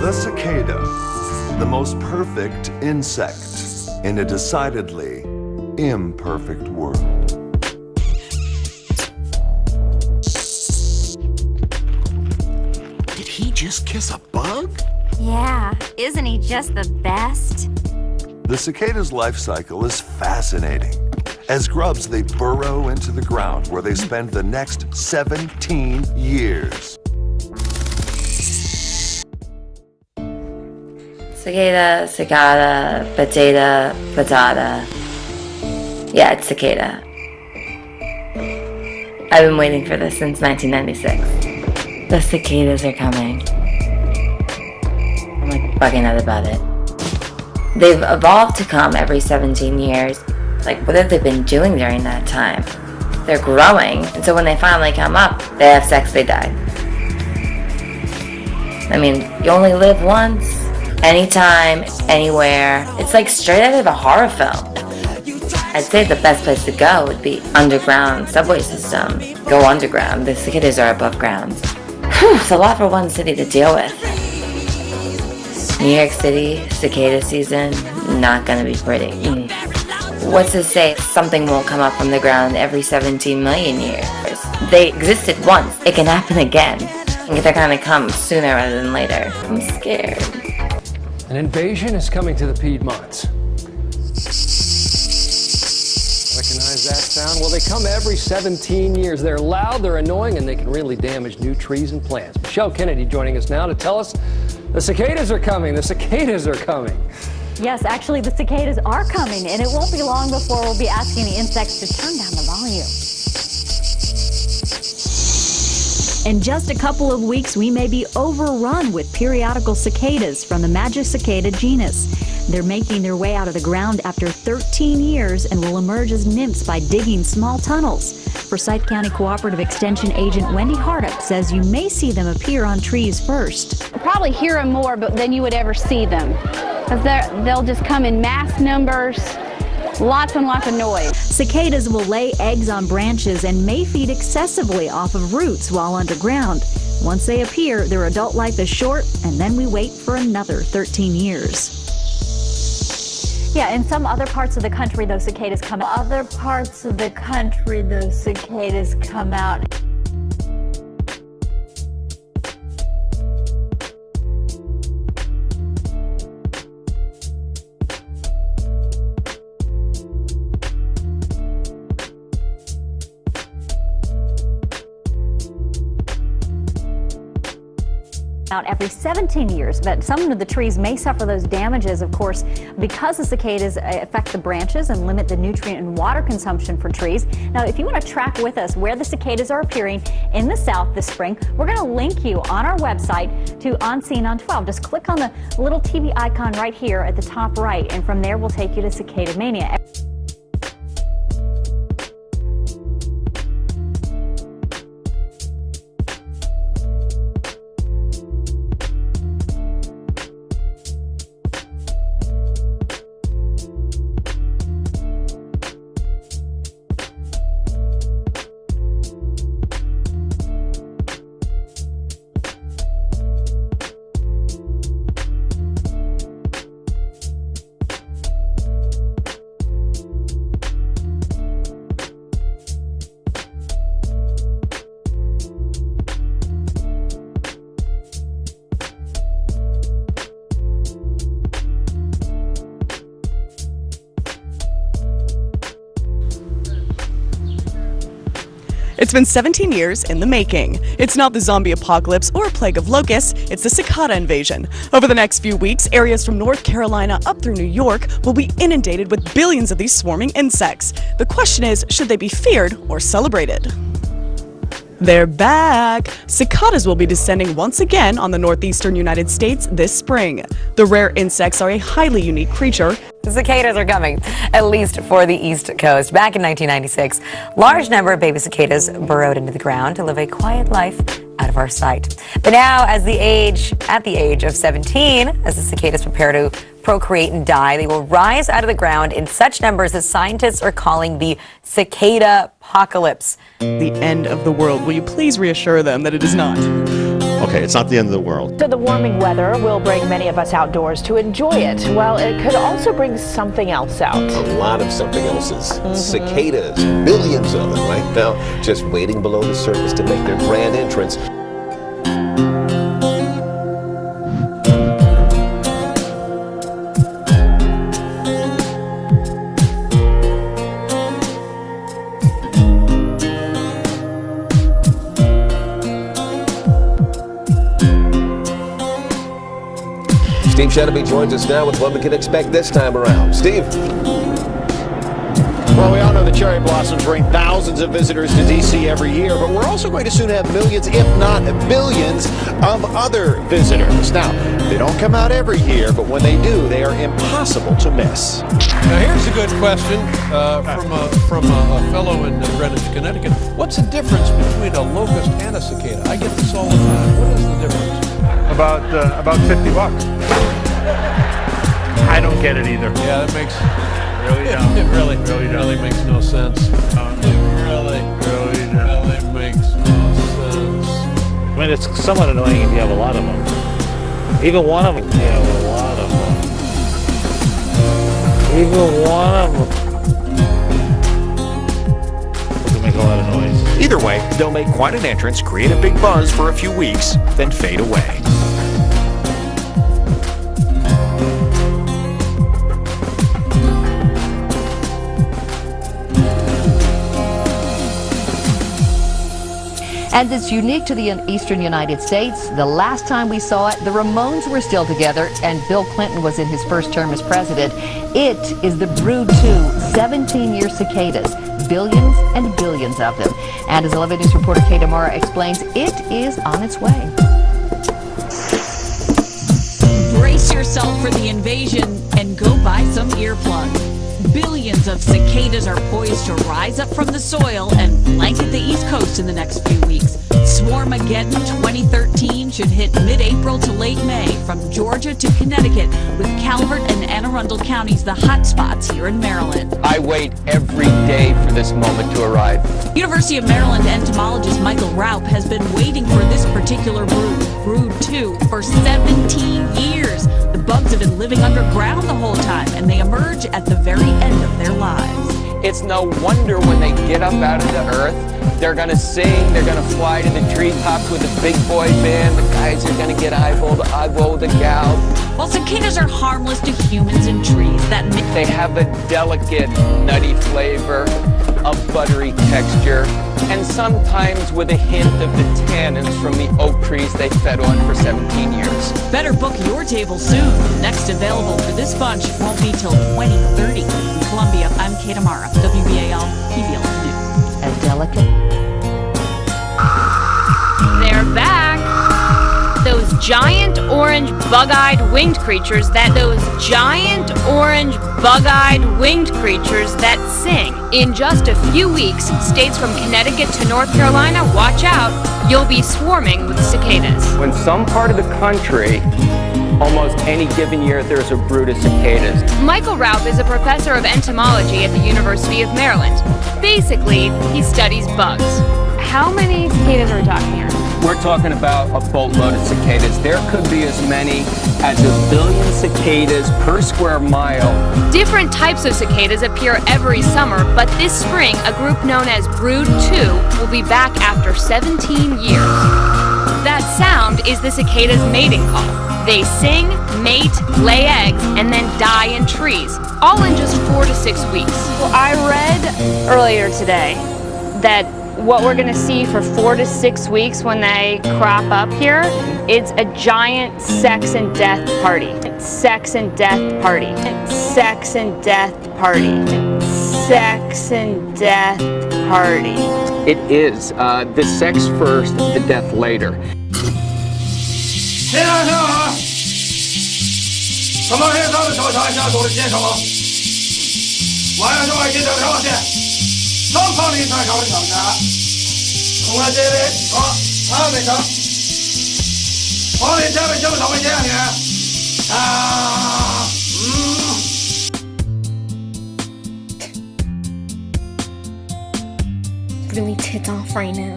The cicada, the most perfect insect in a decidedly imperfect world. Did he just kiss a bug? Yeah, isn't he just the best? The cicada's life cycle is fascinating. As grubs, they burrow into the ground where they spend the next 17 years. Cicada, cicada, potato, patata. Yeah, it's cicada. I've been waiting for this since 1996. The cicadas are coming. I'm like bugging out about it. They've evolved to come every 17 years. Like, what have they been doing during that time? They're growing, and so when they finally come up, they have sex, they die. I mean, you only live once. Anytime, anywhere. It's like straight out of a horror film. I'd say the best place to go would be underground subway system. Go underground. The cicadas are above ground. Whew, it's a lot for one city to deal with. New York City, cicada season, not gonna be pretty. What's to say something won't come up from the ground every 17 million years? They existed once. It can happen again. And they're gonna come sooner rather than later. I'm scared. An invasion is coming to the Piedmonts. Recognize that sound? Well, they come every 17 years. They're loud, they're annoying, and they can really damage new trees and plants. Michelle Kennedy joining us now to tell us the cicadas are coming. The cicadas are coming. Yes, actually, the cicadas are coming, and it won't be long before we'll be asking the insects to turn down the volume. In just a couple of weeks, we may be overrun with periodical cicadas from the Magicicada genus. They're making their way out of the ground after 13 years and will emerge as nymphs by digging small tunnels. Forsyth County Cooperative Extension Agent Wendy Hardup says you may see them appear on trees first. You'll probably hear them more than you would ever see them, because they'll just come in mass numbers. Lots and lots of noise. Cicadas will lay eggs on branches and may feed excessively off of roots while underground. Once they appear, their adult life is short, and then we wait for another 13 years. Yeah, in some other parts of the country, those cicadas come out. Other parts of the country, those cicadas come out. Out every 17 years, but some of the trees may suffer those damages, of course, because the cicadas affect the branches and limit the nutrient and water consumption for trees. Now, if you want to track with us where the cicadas are appearing in the south this spring, we're going to link you on our website to On Scene on 12. Just click on the little TV icon right here at the top right, and from there we'll take you to Cicada Mania. It's been 17 years in the making. It's not the zombie apocalypse or a plague of locusts, it's the cicada invasion. Over the next few weeks, areas from North Carolina up through New York will be inundated with billions of these swarming insects. The question is, should they be feared or celebrated? They're back! Cicadas will be descending once again on the northeastern United States this spring. The rare insects are a highly unique creature. The cicadas are coming, at least for the East Coast. Back in 1996, large number of baby cicadas burrowed into the ground to live a quiet life out of our sight. But now, at the age of 17, as the cicadas prepare to procreate and die, they will rise out of the ground in such numbers that scientists are calling the cicada apocalypse. The end of the world. Will you please reassure them that it is not? okay, it's not the end of the world. So the warming weather will bring many of us outdoors to enjoy it. Well, it could also bring something else out. A lot of something else's. Cicadas, millions of them right now, just waiting below the surface to make their grand entrance. Steve Shadowby joins us now with what we can expect this time around. Steve? Well, we all know the cherry blossoms bring thousands of visitors to D.C. every year, but we're also going to soon have millions, if not billions, of other visitors. Now, they don't come out every year, but when they do, they are impossible to miss. Now, here's a good question from a fellow in Greenwich, Connecticut. What's the difference between a locust and a cicada? I get this all the time. What is the difference? About $50. I don't get it either. Yeah, that makes Really really makes no sense. It really makes no sense. I mean, it's somewhat annoying if you have a lot of them. Even one of them, you have a lot of them. Even one of them will make a lot of noise. Either way, they'll make quite an entrance, create a big buzz for a few weeks, then fade away. And it's unique to the eastern United States. The last time we saw it, the Ramones were still together and Bill Clinton was in his first term as president. It is the Brood 2 17-year cicadas, billions and billions of them. And as 11 News reporter Kate Amara explains, it is on its way. Brace yourself for the invasion and go buy some earplugs. Billions of cicadas are poised to rise up from the soil and blanket the East Coast in the next few weeks. Swarmageddon 2013 should hit mid-April to late May from Georgia to Connecticut, with Calvert and Anne Arundel counties the hot spots here in Maryland. I wait every day for this moment to arrive. University of Maryland entomologist Michael Raup has been waiting for this particular brood 2, for 17 years. The bugs have been living underground the whole time, and they emerge at the very end of their lives. It's no wonder when they get up out of the earth, they're gonna sing, they're gonna fly to the treetops with a big boy band, the guys are gonna get eyeball to eyeball with the gals. While cicadas are harmless to humans and trees, they have a delicate, nutty flavor, a buttery texture, and sometimes with a hint of the tannins from the oak trees they fed on for 17 years. Better book your table soon. Next available for this bunch won't be till 2030. In Columbia, I'm Kate Amara, WBAL, PBL News. A delicate. They're back. Those giant orange bug-eyed winged creatures that sing. In just a few weeks, states from Connecticut to North Carolina, watch out, you'll be swarming with cicadas. When some part of the country, almost any given year, there's a brood of cicadas. Michael Raup is a professor of entomology at the University of Maryland. Basically, he studies bugs. How many cicadas are we talking here? We're talking about a boatload of cicadas. There could be as many as 1 billion cicadas per square mile. Different types of cicadas appear every summer, but this spring, a group known as Brood 2 will be back after 17 years. That sound is the cicadas' mating call. They sing, mate, lay eggs, and then die in trees, all in just 4 to 6 weeks. Well, I read earlier today that what we're gonna see for 4 to 6 weeks when they crop up here, it's a giant sex and death party. Sex and death party. Sex and death party. Sex and death party. It is. The sex first, the death later. Really ticked off right now.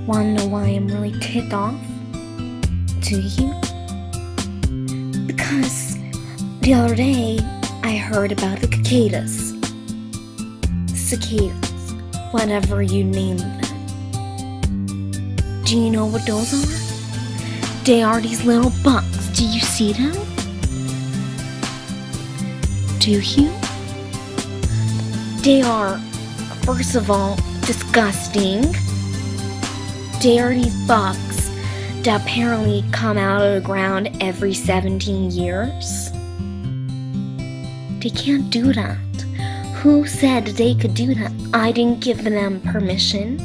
Wanna know why I'm really ticked off? Do you? Because the other day I heard about the cicadas. Cicadas, whatever you name them. Do you know what those are? They are these little bugs. Do you see them? Do you? They are, first of all, disgusting. They are these bugs that apparently come out of the ground every 17 years. They can't do that. Who said they could do that? I didn't give them permission.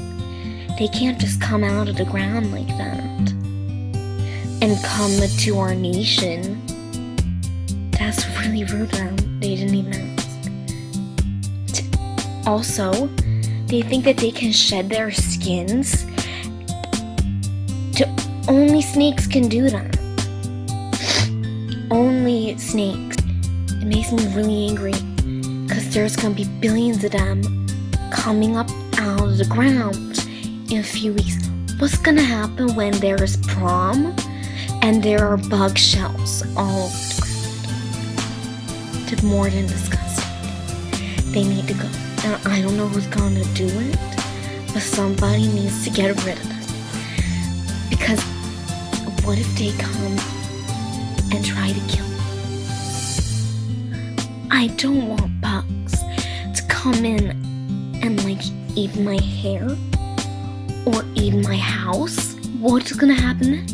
They can't just come out of the ground like that and come to our nation. That's really rude of them. They didn't even ask. Also, they think that they can shed their skins. Only snakes can do that. Only snakes. It makes me really angry because there's gonna be billions of them coming up out of the ground in a few weeks. What's gonna happen when there is prom and there are bug shells all over the ground? It's more than disgusting. They need to go. And I don't know who's gonna do it, but somebody needs to get rid of this. Because what if they come and try to kill me? I don't want bugs to come in and like eat my hair or eat my house. What's gonna happen then?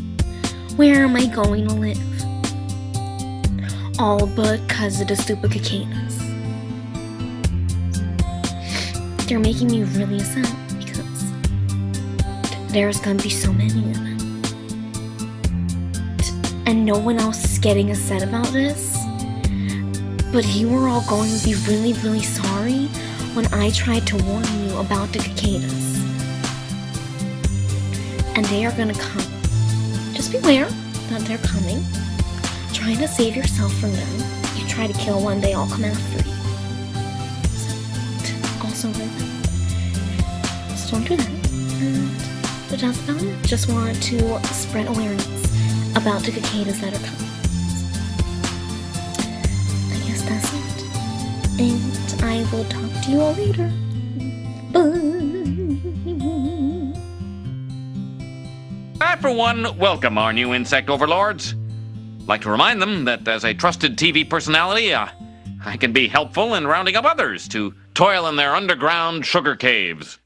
Where am I going to live? All because of the stupid cicadas. They're making me really sad because there's gonna be so many of them. And no one else is getting upset about this. But you are all going to be really, really sorry when I tried to warn you about the cicadas. And they are gonna come. Just beware that they're coming. Try to save yourself from them. You try to kill one, they all come after you. So, also, just don't do that. But that's about it. Just wanted to spread awareness about the cicadas that are coming. I guess that's it. And I will talk to you all later. Bye. I, for one, welcome our new insect overlords. Like to remind them that as a trusted TV personality, I can be helpful in rounding up others to toil in their underground sugar caves.